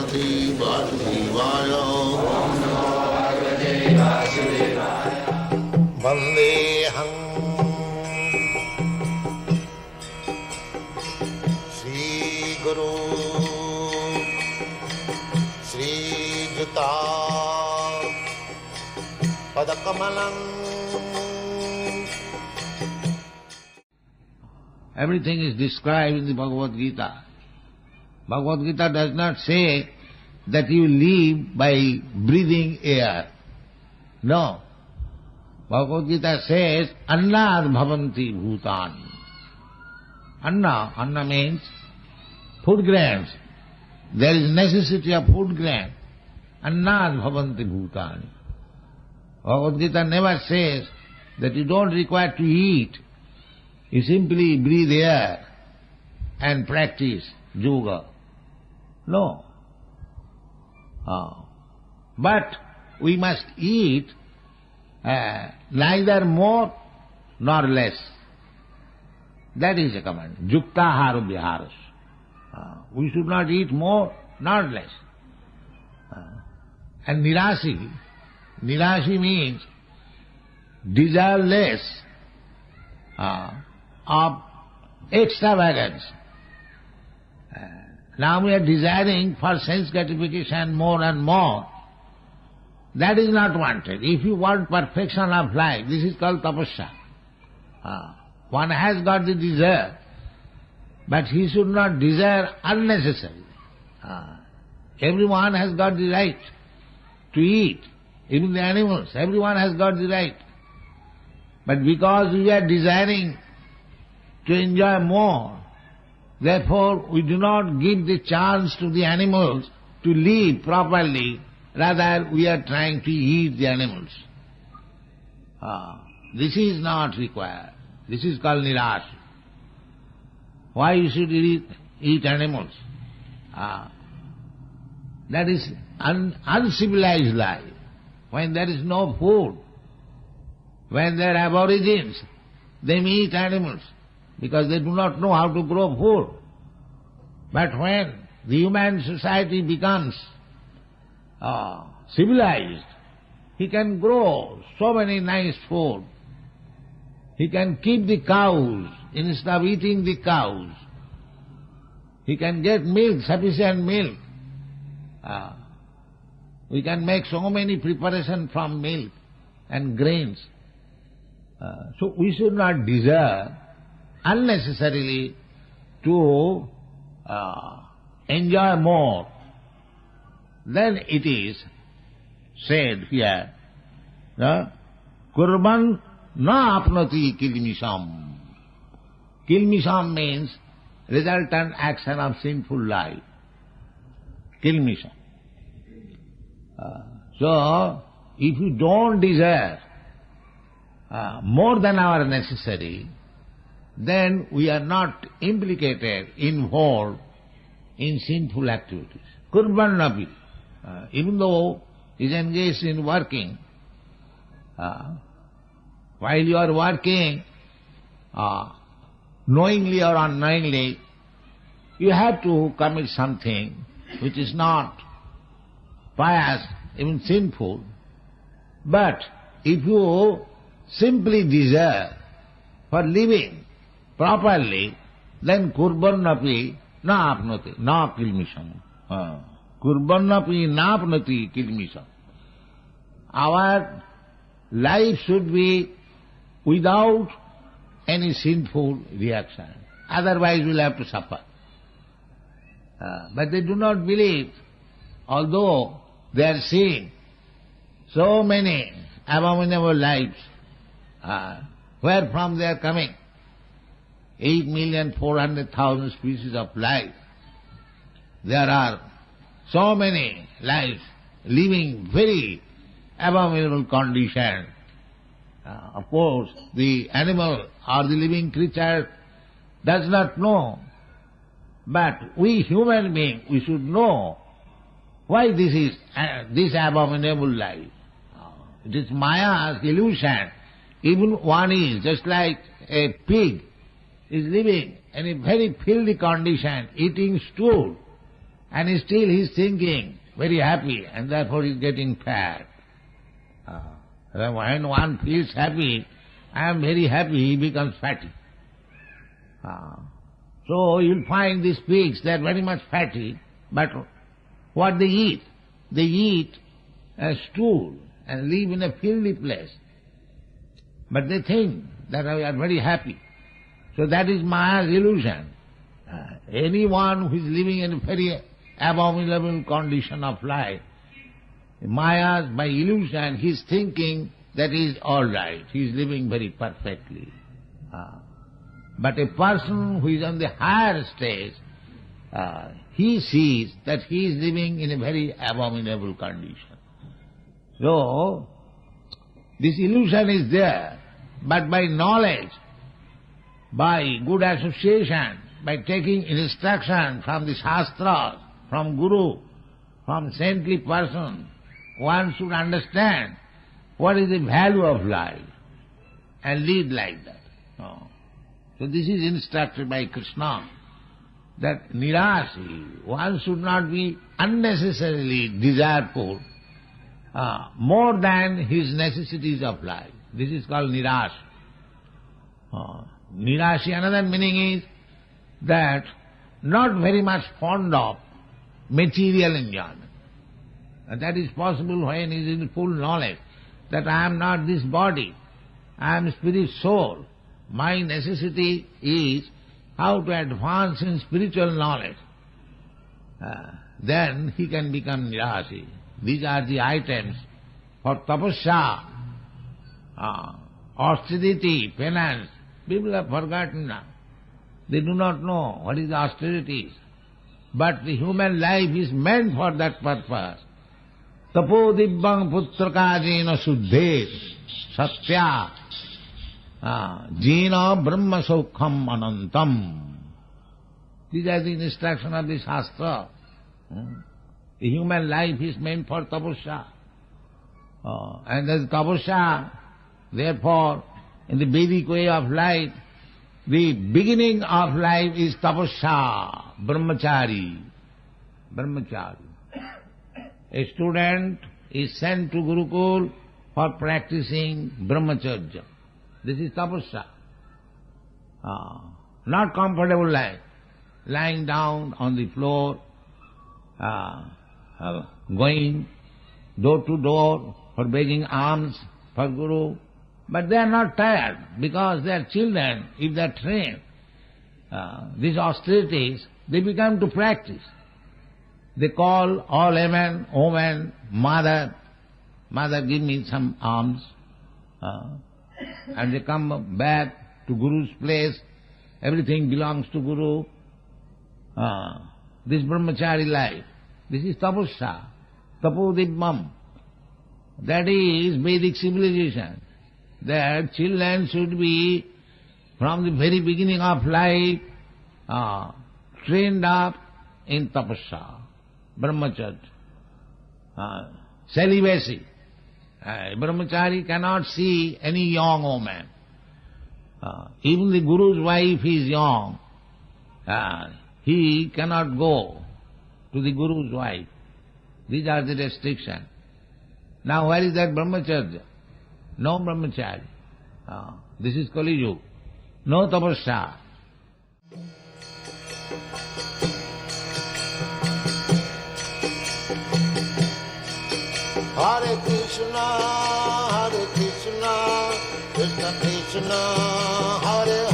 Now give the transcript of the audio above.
Bhagavate Vasudevaya. Vandeham Shri Guru Shri Juta Padakamalam. Everything is described in the Bhagavad Gita. Bhagavad Gita does not say that you live by breathing air. No. Bhagavad Gita says, Annad bhavanti bhutan. Anna means food grains. There is necessity of food grain. Annad bhavanti bhutani. Bhagavad Gita never says that you don't require to eat. You simply breathe air and practice yoga. No. But we must eat neither more nor less. That is a command. Juktahara viharas. We should not eat more nor less. And nirasi means desire less of extravagance. Now we are desiring for sense gratification more and more. That is not wanted. If you want perfection of life, this is called tapasya. One has got the desire, but he should not desire unnecessarily. Everyone has got the right to eat, even the animals, everyone has got the right. But because we are desiring to enjoy more, therefore we do not give the chance to the animals to live properly, rather we are trying to eat the animals. This is not required. This is called nirasa. Why you should eat animals? That is uncivilized life. When there is no food, when they are aborigines, they eat animals because they do not know how to grow food. But when the human society becomes civilized, he can grow so many nice food. He can keep the cows instead of eating the cows. He can get milk, sufficient milk. We can make so many preparations from milk and grains. So we should not desire unnecessarily to enjoy more. Then it is said here, Kurban na apnoti kilmisham. Kilmisham means resultant action of sinful life. Kilmisham. So, if you don't desire more than our necessary, then we are not implicated, involved in sinful activities. Kurban napi, even though he is engaged in working, while you are working, knowingly or unknowingly, you have to commit something which is not pious, even sinful. But if you simply desire for living properly, then kurban napi na apnati, na kilmisham. Kurban napi na apnati kilmisham. Our life should be without any sinful reaction. Otherwise we'll have to suffer. But they do not believe, although they are seeing so many abominable lives. Where from they are coming? 8,400,000 species of life. There are so many lives living very abominable conditions. Of course, the animal or the living creature does not know. But we human beings, we should know why this is this abominable life. It is Maya's illusion. Even one is, just like a pig is living in a very filthy condition, eating stool. and still he's thinking, very happy, and therefore he's getting fat. When one feels happy, I am very happy, he becomes fatty. So you'll find these pigs, they are very much fatty, but what they eat? They eat a stool and live in a filthy place. But they think that we are very happy. So that is Maya's illusion. Anyone who is living in a very abominable condition of life, Maya's, by illusion, he is thinking that he is all right, he is living very perfectly. But a person who is on the higher stage, he sees that he is living in a very abominable condition. So, this illusion is there, but by knowledge, by good association, by taking instruction from the Shastras, from Guru, from saintly person, one should understand what is the value of life and lead like that. So this is instructed by Krishna, that nirasi, one should not be unnecessarily desireful more than his necessities of life. This is called nirasi. Nirasi, another meaning is that not very much fond of material enjoyment. And that is possible when he is in full knowledge that I am not this body, I am spirit soul. My necessity is how to advance in spiritual knowledge. Then he can become nirasi. These are the items for tapasya, austerity, penance. People have forgotten now. They do not know what is austerities. But the human life is meant for that purpose. Tapo dibbang putrakajena suddhe satya jena brahma saukham anantam. These are the instructions of the Shastra. The human life is meant for tapasya. And as tapasya, therefore, in the Vedic way of life, the beginning of life is tapasya, brahmachari. Brahmachari. A student is sent to Gurukul for practicing brahmacharya. This is tapasya. Not comfortable life, lying down on the floor, going door to door for begging alms for Guru. But they are not tired because they are children. If they are trained, these austerities, they become to practice. They call all women, mother, give me some alms. And they come back to Guru's place. Everything belongs to Guru. This brahmachari life, this is tapasya, tapodibbam. That is Vedic civilization. That children should be, from the very beginning of life, trained up in tapasya, brahmacharya, celibacy. Brahmachari cannot see any young woman. Even the Guru's wife is young. He cannot go to the Guru's wife. These are the restrictions. Now where is that brahmacharya? No brahmachari. This is Kali Yuga. No tapasya. Hare Krishna, Krishna Krishna, Hare